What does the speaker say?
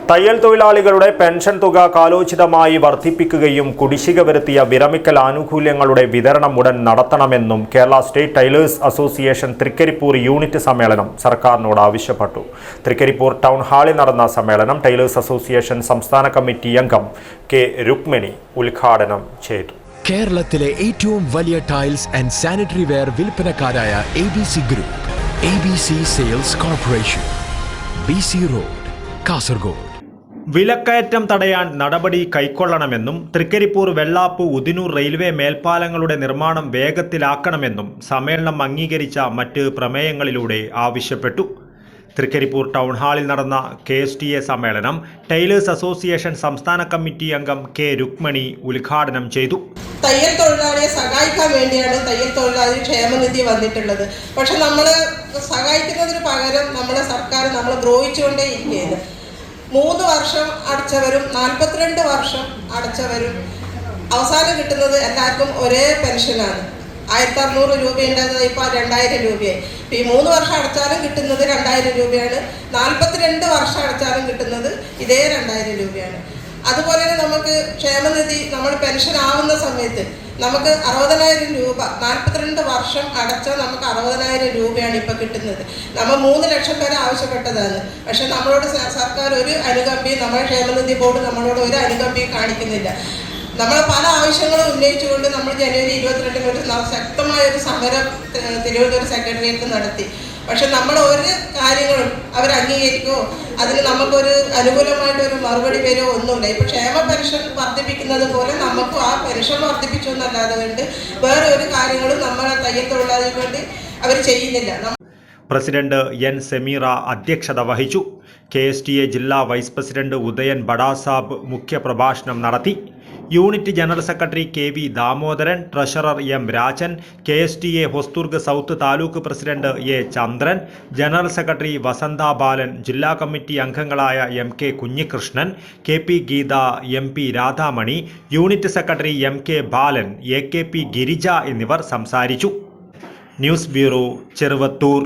തയ്യൽ തൊഴിലാളികളുടെ പെൻഷൻ തുക കാലോചിതമായി വർദ്ധിപ്പിക്കുകയും കുടിശ്ശിക വരുത്തിയ വിരമിക്കൽ ആനുകൂല്യങ്ങളുടെ വിതരണം ഉടൻ നടത്തണമെന്നും Kerala state tailors association Trikaripur unit സമ്മേളനം സർക്കാരിനോട് ആവശ്യപ്പെട്ടു. തൃക്കരിപ്പൂർ ടൗൺ ഹാളിൽ നടന്ന സമ്മേളനം ടൈലേഴ്സ് അസോസിയേഷൻ സംസ്ഥാന കമ്മിറ്റി അംഗം കെ രുക്മിണി ഉദ്ഘാടനം ചെയ്തു. കേരളത്തിലെ ഏറ്റവും വലിയ ടൈൽസ് ആൻഡ് സാനിറ്ററി വെയർ വിൽപ്പനക്കാരായ ABC group, ABC sales corporation, BC road, Kasaragod. വിലക്കയറ്റം തടയാൻ നടപടി കൈക്കൊള്ളണമെന്നും തൃക്കരിപ്പൂർ വെള്ളാപ്പ് ഉദിനൂർ റെയിൽവേ മേൽപ്പാലങ്ങളുടെ നിർമ്മാണം വേഗത്തിലാക്കണമെന്നും സമ്മേളനം അംഗീകരിച്ച മറ്റ് പ്രമേയങ്ങളിലൂടെ ആവശ്യപ്പെട്ടു. തൃക്കരിപ്പൂർ ടൗൺ ഹാളിൽ നടന്ന KSTA സമ്മേളനം ടൈലേഴ്സ് അസോസിയേഷൻ സംസ്ഥാന കമ്മിറ്റി അംഗം കെ രുക്മിണി ഉദ്ഘാടനം ചെയ്തു. തയ്യൽ തൊഴിലാളിയെ സഹായിക്കാൻ വേണ്ടിയാണ് തയ്യൽ തൊഴിലാളി ക്ഷേമനിധി വന്നിട്ടുള്ളത്. പക്ഷെ നമ്മൾ സഹായിക്കുന്നതിന് പകരം നമ്മുടെ സർക്കാർ നമ്മൾ ദ്രോഹിച്ചുകൊണ്ടേ ഇരിക്കുകയാണ്. 3 വർഷം അടച്ചവരും 42 വർഷം അടച്ചവരും അവസാനം കിട്ടുന്നത് എല്ലാവർക്കും ഒരേ പെൻഷനാണ്. 1600 രൂപയുണ്ടായത് ഇപ്പോൾ 2000 രൂപയായി. ഈ 3 വർഷം അടച്ചാലും കിട്ടുന്നത് 2000 രൂപയാണ്. 42 വർഷം അടച്ചാലും കിട്ടുന്നത് ഇതേ 2000 രൂപയാണ്. അതുപോലെ തന്നെ നമുക്ക് ക്ഷേമനിധി നമ്മൾ പെൻഷൻ ആവുന്ന സമയത്ത് നമുക്ക് 60,000 രൂപ 42 വർഷം അടച്ചാൽ നമുക്ക് 60,000 രൂപയാണ് ഇപ്പോൾ കിട്ടുന്നത്. നമ്മൾ 3 ലക്ഷം വരെ ആവശ്യപ്പെട്ടതാണ്. പക്ഷെ നമ്മളോട് സർക്കാർ ഒരു അനുകമ്പയും, നമ്മുടെ ക്ഷേമനിധി ബോർഡ് നമ്മളോട് ഒരു അനുകമ്പയും കാണിക്കുന്നില്ല. നമ്മൾ പല ആവശ്യങ്ങളും ഉന്നയിച്ചുകൊണ്ട് നമ്മൾ ജനുവരി 22 ഒരു ശക്തമായ ഒരു സമരം തിരുവനന്തപുരം സെക്രട്ടേറിയറ്റ് നടത്തി. പക്ഷെ നമ്മൾ ഒരു കാര്യങ്ങളും അവർ അംഗീകരിക്കുകയോ അതിന് നമുക്കൊരു അനുകൂലമായിട്ടൊരു മറുപടി വരികയോ ഒന്നുമില്ല. ഇപ്പോൾ ക്ഷേമ പെൻഷൻ വർദ്ധിപ്പിക്കുന്നത് പോലെ നമുക്ക് ആ പെൻഷൻ വർദ്ധിപ്പിച്ചു എന്നല്ലാതെ കൊണ്ട് വേറെ ഒരു കാര്യങ്ങളും നമ്മളെ തയ്യൽ തൊഴിലാളികൾക്ക് വേണ്ടി അവർ ചെയ്യുന്നില്ല. President N. സെമീറ അധ്യക്ഷത വഹിച്ചു. KSTA ജില്ലാ വൈസ് പ്രസിഡന്റ് ഉദയൻ ബഡാസാബ് മുഖ്യപ്രഭാഷണം നടത്തി. Unit general secretary KV Damodaran, treasurer M. Rajan, KSTA Hosdurg south taluk president A. Chandran, general secretary Vasantha Balan, ജില്ലാ കമ്മിറ്റി അംഗങ്ങളായ MK Kunhikrishnan, KP Geetha, MP Radhamani, unit secretary MK Balan, AKP Girija എന്നിവർ സംസാരിച്ചു. News bureau, Cheruvathur.